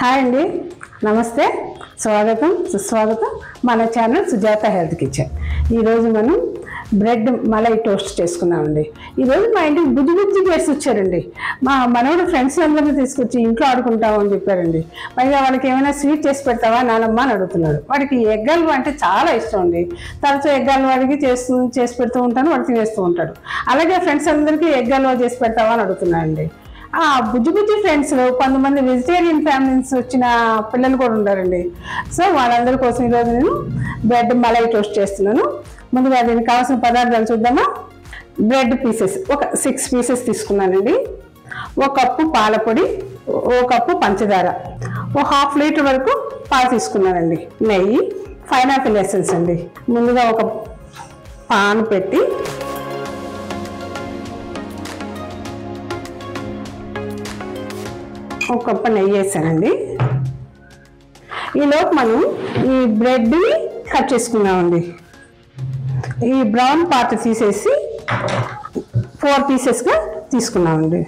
Hi అండి, నమస్తే, స్వాగతం సుస్వాగతం మన ఛానల్ సుజాత హెల్త్ కిచెన్. ఈరోజు మనం బ్రెడ్ మలై టోస్ట్ చేసుకున్నామండి. ఈరోజు మా ఇంటికి బుజ్జి బుజ్జి చేసి వచ్చారండి. మా మనోడు ఫ్రెండ్స్ అందరినీ తీసుకొచ్చి ఇంట్లో ఆడుకుంటామని చెప్పారండి. పైగా వాళ్ళకి ఏమైనా స్వీట్ చేసి పెడతావా నానమ్మ అని అడుగుతున్నాడు. వాడికి ఎగ్ హల్వా అంటే చాలా ఇష్టం అండి. తరచూ ఎగ్ హల్వా అడిగి చేసి పెడుతూ ఉంటాను, వాడు తినేస్తూ ఉంటాడు. అలాగే ఫ్రెండ్స్ అందరికీ ఎగ్ హల్వా చేసి పెడతావా అని అడుగుతున్నాడండి. బుజ్జి బుజ్జి ఫ్రెండ్స్లో కొంతమంది వెజిటేరియన్ ఫ్యామిలీస్ వచ్చిన పిల్లలు కూడా ఉన్నారండి. సో వాళ్ళందరి కోసం ఈరోజు నేను బ్రెడ్ మలై టోస్ట్ చేస్తున్నాను. ముందుగా దీనికి కావాల్సిన పదార్థాలు చూద్దామా. బ్రెడ్ పీసెస్ ఒక 6 పీసెస్ తీసుకున్నానండి. 1 కప్పు పాలపొడి, 1 కప్పు పంచదార, 1/2 లీటర్ వరకు పాలు తీసుకున్నానండి. నెయ్యి, పైనాపిల్ ఎసెన్స్ అండి. ముందుగా ఒక పాన్ పెట్టి ఒక కప్పు నెయ్యి వేసానండి. ఈలోపు మనం ఈ బ్రెడ్ని కట్ చేసుకున్నామండి. ఈ బ్రౌన్ పార్ట్ తీసేసి 4 పీసెస్గా తీసుకున్నామండి.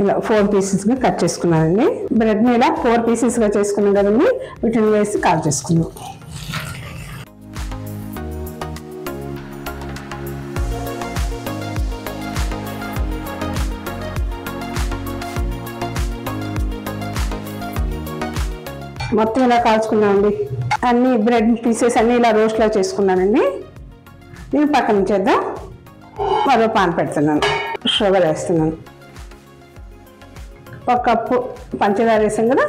ఇలా 4 పీసెస్గా కట్ చేసుకున్నానండి. బ్రెడ్ని ఇలా 4 పీసెస్గా చేసుకున్నాం కదండి, వీటిని వేసి కాల్ చేసుకున్నాం. మొత్తం ఇలా కాల్చుకున్నామండి. అన్ని బ్రెడ్ పీసెస్ అన్నీ ఇలా రోస్ట్లో చేసుకున్నానండి. నేను పక్కన ఉంచేద్దాం. మరో పాన్ పెడుతున్నాను. షుగర్ వేస్తున్నాను. 1 కప్పు పంచదార వేసాం కదా,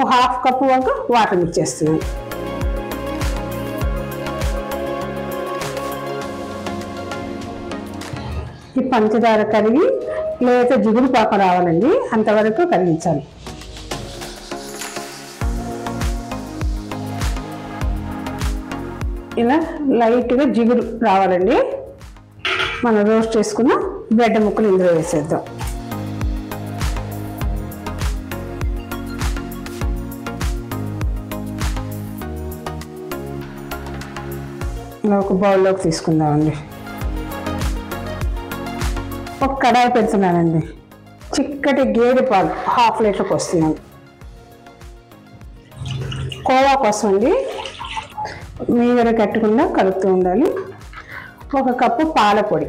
1/2 కప్పు వరకు వాటర్ మిక్స్ చేస్తున్నాను. ఈ పంచదార కరిగి లేదా జిగురు పాక రావాలండి, అంతవరకు కరిగించాలి. ఇలా లైట్గా జిగురు రావాలండి. మనం రోస్ట్ చేసుకున్న బ్రెడ్ ముక్కలు ఇందులో వేసేద్దాం. ఇలా ఒక బౌల్లోకి తీసుకుందామండి. ఒక కడాయి పెడుతున్నానండి. చిక్కటి గేదె పాలు 1/2 లీటర్కి వస్తున్నాను. కోవా కోసం అండి, మీగడ కట్టకుండా కలుపుతూ ఉండాలి. 1 కప్పు పాలపొడి,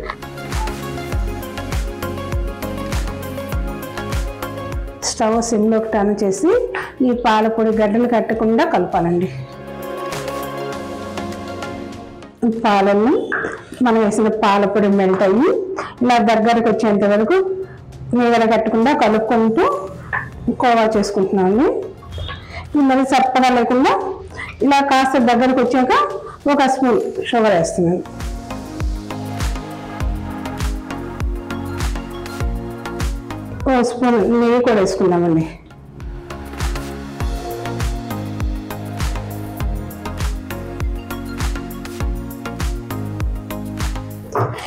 స్టవ్ సిమ్లోకి టర్న్ చేసి ఈ పాలపొడి గడ్డలు కట్టకుండా కలపాలండి. పాలను మనం వేసిన పాలపొడి మెల్ట్ అయ్యి ఇలా దగ్గరకు వచ్చేంత వరకు మీగడ కట్టకుండా కలుపుకుంటూ కోవా చేసుకుంటున్నాను. మరి చప్పగా లేకుండా ఇలా కాస్త దగ్గరకు వచ్చాక 1 స్పూన్ షుగర్ వేస్తున్నాను. ఒక స్పూన్ నెయ్యి కూడా వేసుకున్నామండి.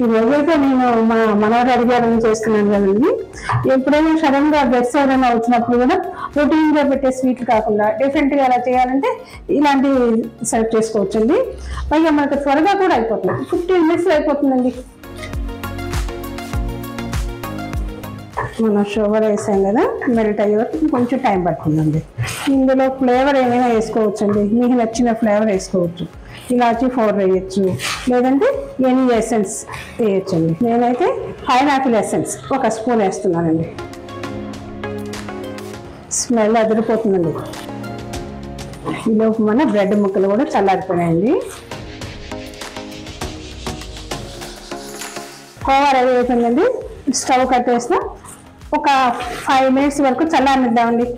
ఈ రోజైతే నేను మా మనవాడు అడిగారని చేస్తున్నాను కదండి. ఎప్పుడైనా సడన్గా గెస్ట్ ఎవరైనా వచ్చినప్పుడు కూడా రొటీన్గా పెట్టే స్వీట్లు కాకుండా డిఫరెంట్గా ఎలా చేయాలంటే ఇలాంటి సెలెక్ట్ చేసుకోవచ్చండి. పైగా మనకు త్వరగా కూడా అయిపోతుంది, 15 మినిట్స్లో అయిపోతుందండి. మనం షుగర్ వేసాం కదా, మెల్ట్ అయ్యే వరకు కొంచెం టైం పడుతుందండి. ఇందులో ఫ్లేవర్ ఏమైనా వేసుకోవచ్చండి, మీకు నచ్చిన ఫ్లేవర్ వేసుకోవచ్చు. ఇలాచి పౌడర్ వేయచ్చు, లేదంటే ఎనీ ఎసెన్స్ వేయచ్చండి. నేనైతే పైనాపిల్ ఎసెన్స్ 1 స్పూన్ వేస్తున్నానండి. స్మెల్ అదిరిపోతుందండి. ఈలోపు మన బ్రెడ్ ముక్కలు కూడా చల్లారిపోయాయండి. కోవా రెడీ అవుతుందండి. స్టవ్ కట్టేసిన ఒక 5 మినిట్స్ వరకు చల్లారనిద్దామండి.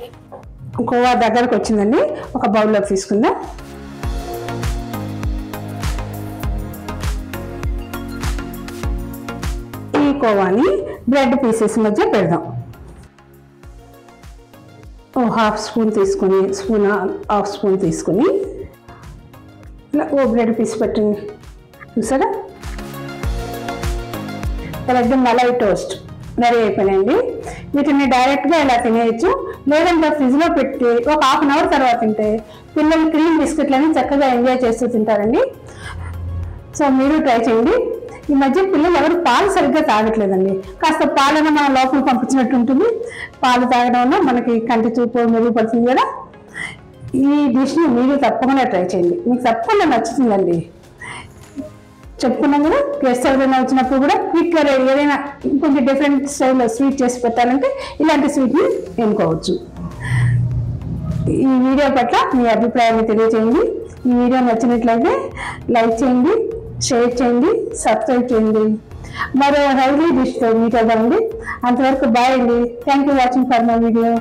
కోవా దగ్గరకు వచ్చిందండి. ఒక బౌల్లోకి తీసుకుందాం. ఈ కోవాని బ్రెడ్ పీసెస్ మధ్య పెడదాం. 1/2 స్పూన్ తీసుకొని హాఫ్ స్పూన్ తీసుకొని ఇలా బ్రెడ్ పీస్ పెట్టండి. చూసారా, బ్రెడ్ మలై టోస్ట్ రెడీ అయిపోయినాయండి. వీటిని డైరెక్ట్గా ఇలా తినేయచ్చు, లేదంటే ఫ్రిడ్జ్లో పెట్టి ఒక 1/2 అవర్ తర్వాత తింటే పిల్లలు క్రీమ్ బిస్కెట్లని చక్కగా ఎంజాయ్ చేస్తూ తింటారండి. సో మీరు ట్రై చేయండి. ఈ మధ్య పిల్లలు ఎవరు పాలు సరిగ్గా తాగట్లేదండి. కాస్త పాలను మన లోపల పంపించినట్టు ఉంటుంది. పాలు తాగడం వల్ల మనకి కంటి చూపు మెరుగుపడుతుంది కదా. ఈ డిష్ని మీరు తప్పకుండా ట్రై చేయండి, మీకు తప్పకుండా నచ్చుతుందండి. చెప్పుకున్నాం కదా, గెస్ట్ ఎవరైనా వచ్చినప్పుడు కూడా క్విక్గా ఏదైనా కొంచెం డిఫరెంట్ స్టైల్లో స్వీట్ చేసి పెట్టాలంటే ఇలాంటి స్వీట్ని ఎన్నుకోవచ్చు. ఈ వీడియో పట్ల మీ అభిప్రాయాన్ని తెలియజేయండి. ఈ వీడియో నచ్చినట్లయితే లైక్ చేయండి, షేర్ చేయండి, సబ్స్క్రైబ్ చేయండి. మరో హెల్తీ డిష్తో మీట్ అవుదామండి. అంతవరకు బాయ్ అండి. Thank you watching for my video.